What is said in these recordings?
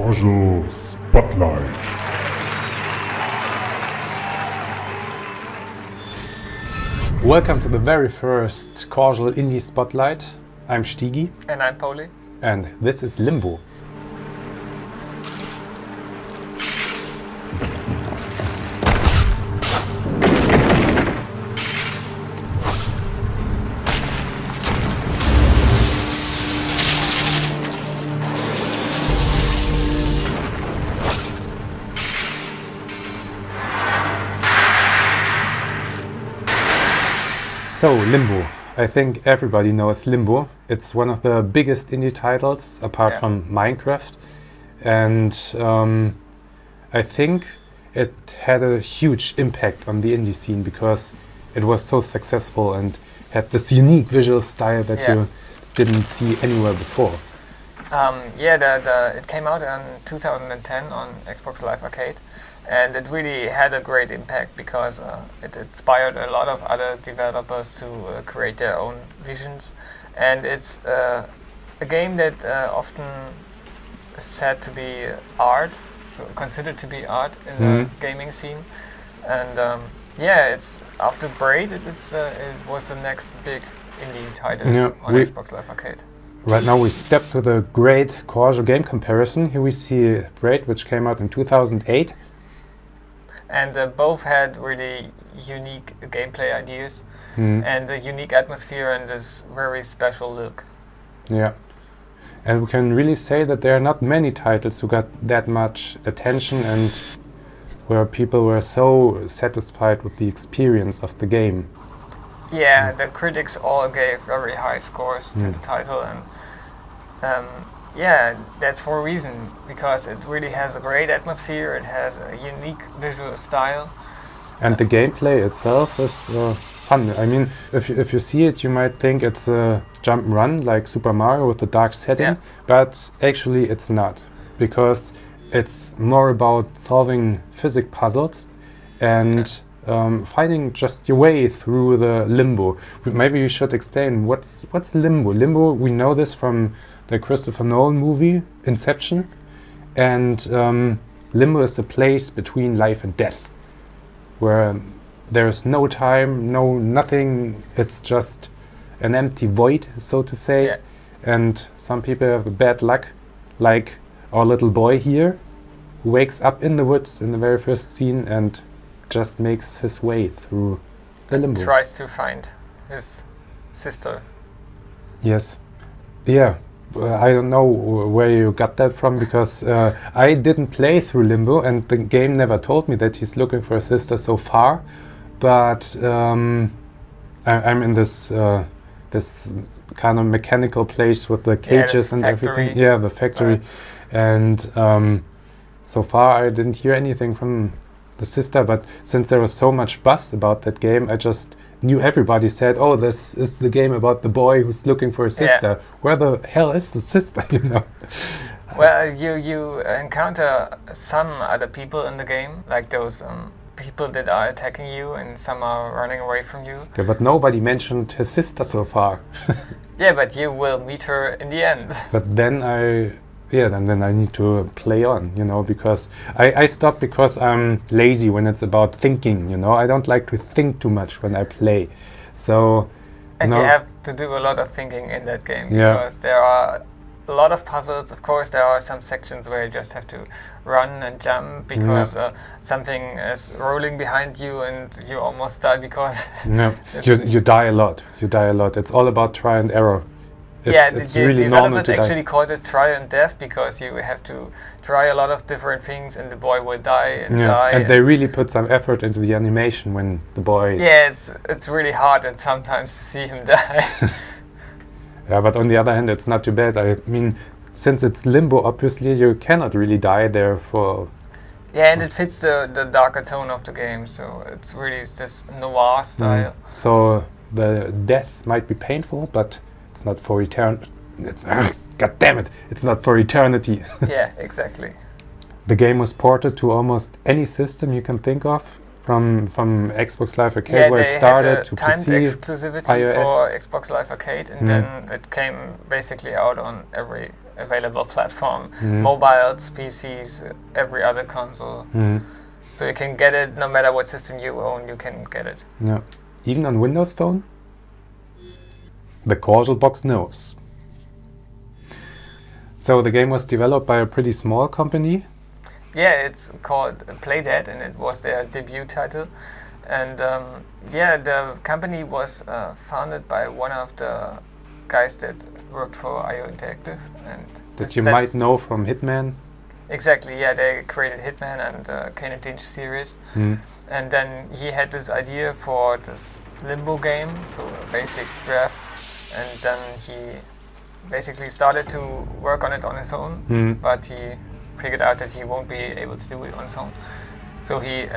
Corsual Spotlight. Welcome to the very first Corsual Indie Spotlight. I'm Stigi. And I'm Poli. And this is Limbo. So, Limbo. I think everybody knows Limbo. It's one of the biggest indie titles apart from Minecraft. And I think it had a huge impact on the indie scene because it was so successful and had this unique visual style that you didn't see anywhere before. It came out in 2010 on Xbox Live Arcade. And it really had a great impact because it inspired a lot of other developers to create their own visions. And it's a game that often is said to be art, so considered to be art in the gaming scene. And it's after Braid, it was the next big indie title on Xbox Live Arcade. Right now we step to the great Corsual game comparison. Here we see Braid, which came out in 2008. And both had really unique gameplay ideas and a unique atmosphere and this very special look. Yeah. And we can really say that there are not many titles who got that much attention and where people were so satisfied with the experience of the game. Yeah, the critics all gave very high scores to the title, and that's for a reason, because it really has a great atmosphere, it has a unique visual style. And the gameplay itself is fun. I mean, if you see it, you might think it's a jump and run like Super Mario with the dark setting, but actually it's not, because it's more about solving physics puzzles and finding just your way through the limbo. Maybe you should explain what's limbo. Limbo, we know this from the Christopher Nolan movie Inception, and limbo is the place between life and death, where there's no time, nothing. It's just an empty void, so to say. And some people have bad luck, like our little boy here, who wakes up in the woods in the very first scene and just makes his way through the limbo. Tries to find his sister. Yes. Yeah. I don't know where you got that from, because I didn't play through Limbo and the game never told me that he's looking for a sister so far. But I'm in this kind of mechanical place with the cages and everything. Yeah, the factory. And so far I didn't hear anything from the sister, but since there was so much buzz about that game, I just knew everybody said, oh, this is the game about the boy who's looking for a sister. Where the hell is the sister, you know? Well, you encounter some other people in the game, like those people that are attacking you and some are running away from you. Yeah, but nobody mentioned his sister so far. Yeah, but you will meet her in the end. But then then I need to play on, you know, because I stopped because I'm lazy when it's about thinking, you know. I don't like to think too much when I play. So, and you have to do a lot of thinking in that game, because there are a lot of puzzles. Of course, there are some sections where you just have to run and jump because something is rolling behind you and you almost die because... you die a lot. It's all about try and error. It's really normal to die. Actually called it try and death because you have to try a lot of different things and the boy will die and die. And they really put some effort into the animation when the boy... Yeah, it's really hard and sometimes to see him die. Yeah, but on the other hand, it's not too bad. I mean, since it's Limbo, obviously you cannot really die there for... Yeah, and it fits the darker tone of the game, so it's really this noir style. So the death might be painful, but it's not for eternity. God damn it! It's not for eternity. Yeah, exactly. The game was ported to almost any system you can think of, from Xbox Live Arcade, where it started, to timed PC, exclusivity iOS. for Xbox Live Arcade, and then it came basically out on every available platform. Mobiles, PCs, every other console. So you can get it no matter what system you own, you can get it. Yeah. Even on Windows Phone? The Corsual box knows. So the game was developed by a pretty small company. Yeah, it's called Playdead, and it was their debut title. And yeah, the company was founded by one of the guys that worked for IO Interactive, and That you might know from Hitman. Exactly, yeah, they created Hitman and Kane series. And then he had this idea for this Limbo game, so a basic draft, and then he basically started to work on it on his own, but he figured out that he won't be able to do it on his own. So he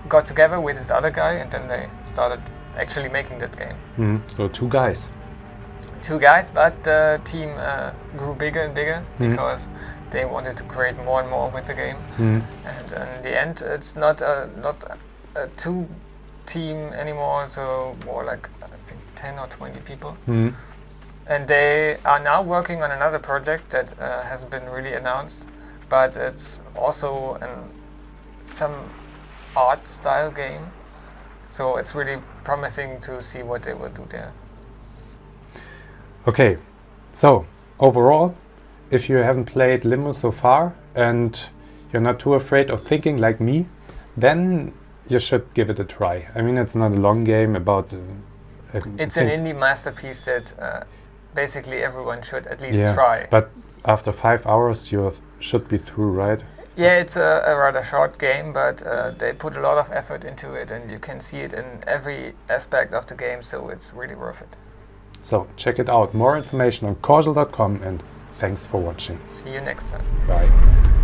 got together with his other guy, and then they started actually making that game. So two guys. Two guys, but the team grew bigger and bigger because they wanted to create more and more with the game. And in the end, it's not a two team anymore, so more like I think 10 or 20 people. And they are now working on another project that hasn't been really announced, but it's also some art style game. So it's really promising to see what they will do there. Okay, so overall, if you haven't played Limbo so far and you're not too afraid of thinking like me, then you should give it a try. I mean, it's not a long game about... it's an indie masterpiece that basically everyone should at least try. But after 5 hours you should be through, right? Yeah, it's a rather short game, but they put a lot of effort into it, and you can see it in every aspect of the game, so it's really worth it. So check it out. More information on corsual.com, and thanks for watching. See you next time. Bye.